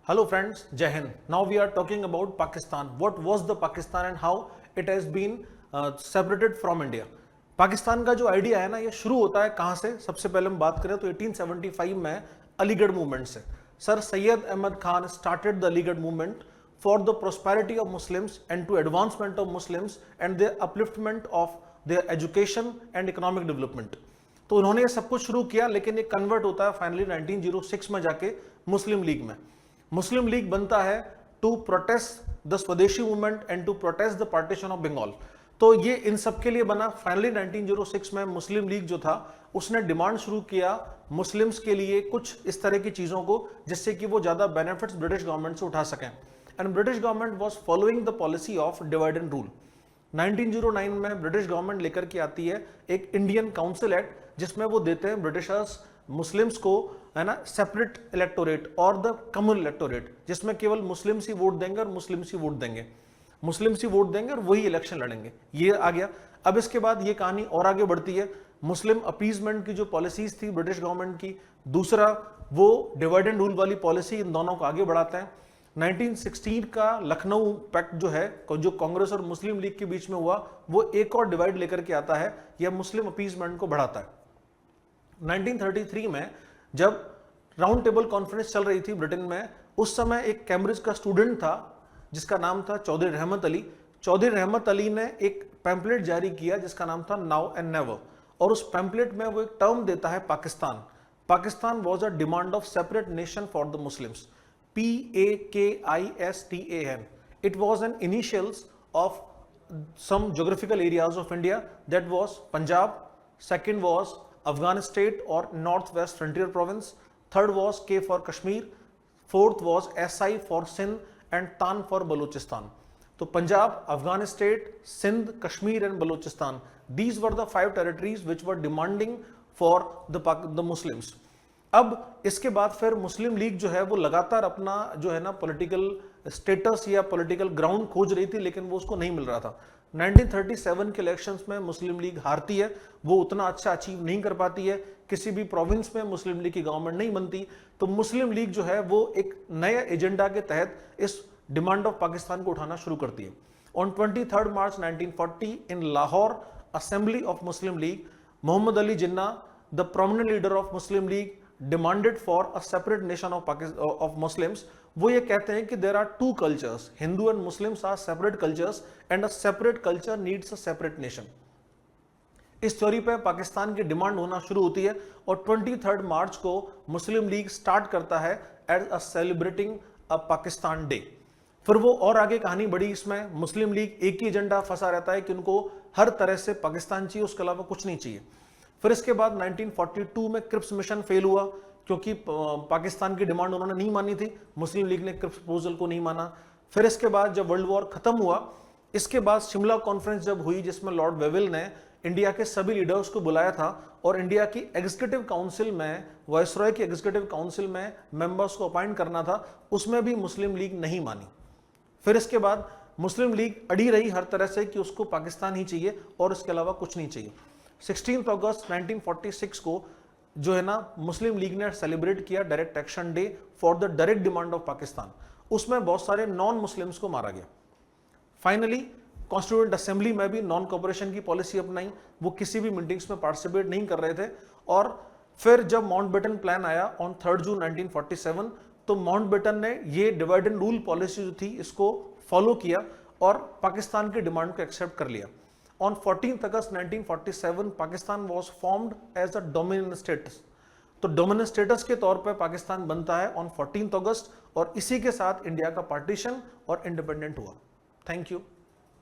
Hello friends, Jai Hind. Now we are talking about Pakistan. What was the Pakistan and how it has been separated from India. Pakistan का जो idea है ना, ये शुरू होता है कहाँ से? सबसे पहले हम बात करें तो 1875 में अलीगढ़ मूवमेंट से। Sir Syed Ahmed Khan started the Aligarh movement for the prosperity of Muslims and to advancement of Muslims and their upliftment of their education and economic development. तो उन्होंने ये सब कुछ शुरू किया, लेकिन ये कन्वर्ट होता है फाइनली 1906 में जाके मुस्लिम लीग में। मुस्लिम लीग बनता है to protest the Swadeshi movement and to protest the partition of Bengal. तो ये इन सब के लिए बना। फाइनली 1906 में मुस्लिम लीग जो था उसने डिमांड शुरू किया मुस्लिम्स के लिए कुछ इस तरह की चीजों को जिससे कि वो ज्यादा बेनिफिट्स ब्रिटिश गवर्नमेंट से उठा सकें। And British government was following the policy of divide and rule. 1909 में ब्रिटिश गवर्नमेंट लेकर के आती है एक इंडियन काउंसिल एक्ट, जिसमें वो देते हैं ब्रिटिशर्स मुस्लिम्स को, है ना, सेपरेट इलेक्टोरेट और द कम्युनल इलेक्टोरेट, जिसमें केवल मुस्लिम्स ही वोट देंगे और मुस्लिम्स ही वोट देंगे, मुस्लिम्स ही वोट देंगे और वही इलेक्शन लड़ेंगे। ये आ गया। अब इसके बाद ये कहानी और आगे बढ़ती है। मुस्लिम अपीजमेंट की जो पॉलिसीज थी ब्रिटिश गवर्नमेंट की, दूसरा वो डिवाइड एंड रूल वाली पॉलिसी, इन दोनों को आगे बढ़ाते हैं। 1916 का लखनऊ पैक्ट जो है, जो कांग्रेस और मुस्लिम लीग के बीच में हुआ, वो एक और डिवाइड लेकर के आता है, यह मुस्लिम अपीजमेंट को बढ़ाता है। 1933 में जब राउंड टेबल कॉन्फ्रेंस चल रही थी ब्रिटेन में, उस समय एक कैम्ब्रिज का स्टूडेंट था जिसका नाम था चौधरी रहमत अली। चौधरी रहमत अली ने एक पैम्पलेट जारी किया जिसका नाम था नाउ एंड नेवर, और उस पैम्पलेट में वो एक टर्म देता है Pakistan. Pakistan was a demand of separate nation for the Muslims, PAKISTAN. It was an initials of some geographical areas of India, that was Punjab, second was Afghanistan or Northwest Frontier Province, third was K for Kashmir, fourth was SI for Sindh and TAN for Balochistan. तो Punjab, Afghanistan, Sindh, Kashmir and Balochistan, these were the 5 territories which were demanding for the Muslims. अब इसके बाद फिर मुस्लिम league जो है वो लगातार अपना जो है ना पॉलिटिकल स्टेटस या पॉलिटिकल ग्राउंड खोज रही थी, लेकिन वो उसको नहीं मिल रहा था। 1937 के इलेक्शंस में मुस्लिम लीग हारती है, वो उतना अच्छा अचीव नहीं कर पाती है, किसी भी प्रोविंस में मुस्लिम लीग की गवर्नमेंट नहीं बनती। तो मुस्लिम लीग जो है वो एक नए एजेंडा के तहत इस डिमांड ऑफ पाकिस्तान को उठाना शुरू करती है। On 23 March 1940 in Lahore assembly of Muslim League, Mohammad Ali Jinnah, the prominent leader of Muslim League, demanded for a separate nation of Muslims. वो ये कहते हैं कि there are 2 cultures, Hindu and Muslims are separate cultures and a separate culture needs a separate nation. इस theory पे पाकिस्तान की demand होना शुरू होती है और 23 मार्च को मुस्लिम लीग स्टार्ट करता है as a celebrating a Pakistan day. फिर वो और आगे कहानी बढ़ी। इसमें मुस्लिम लीग एक ही एजेंडा फंसा रहता है कि उनको हर तरह से पाकिस्तान चाहिए, उसके अलावा कुछ नहीं चाहिए। फिर इसके बाद 1942 में क्रिप्स मिशन फेल हुआ क्योंकि पाकिस्तान की डिमांड उन्होंने नहीं मानी थी, मुस्लिम लीग ने क्रिप्स प्रपोजल को नहीं माना। फिर इसके बाद जब वर्ल्ड वॉर खत्म हुआ, इसके बाद शिमला कॉन्फ्रेंस जब हुई, जिसमें लॉर्ड वेविल ने इंडिया के सभी लीडर्स को बुलाया था और इंडिया की एग्जीक्यूटिव काउंसिल में, वायसरॉय की एग्जीक्यूटिव काउंसिल में मेंबर्स को अपॉइंट करना था, उसमें भी मुस्लिम लीग नहीं मानी। फिर इसके बाद मुस्लिम लीग अड़ी रही हर तरह से कि उसको पाकिस्तान ही चाहिए और इसके अलावा कुछ नहीं चाहिए। 16 अगस्त 1946 को जो है ना मुस्लिम लीग ने सेलिब्रेट किया direct action day for the direct demand of Pakistan. उसमें बहुत सारे नॉन मुस्लिम्स को मारा गया। फाइनली कॉन्स्टिट्यूएंट असेंबली में भी नॉन कोऑपरेशन की पॉलिसी अपनाई, वो किसी भी मीटिंग्स में पार्टिसिपेट नहीं कर रहे थे। और फिर जब माउंटबेटन प्लान आया ऑन 3 जून 1947, तो माउंटबेटन ने ये डिवाइड एंड रूल पॉलिसी जो थी इसको फॉलो किया और पाकिस्तान की डिमांड को एक्सेप्ट कर लिया। On 14th August 1947, Pakistan was formed as a dominant status। तो डोमिनेंट स्टेटस के तौर पर पाकिस्तान बनता है ऑन 14th अगस्त, और इसी के साथ इंडिया का पार्टीशन और इंडिपेंडेंट हुआ। Thank you.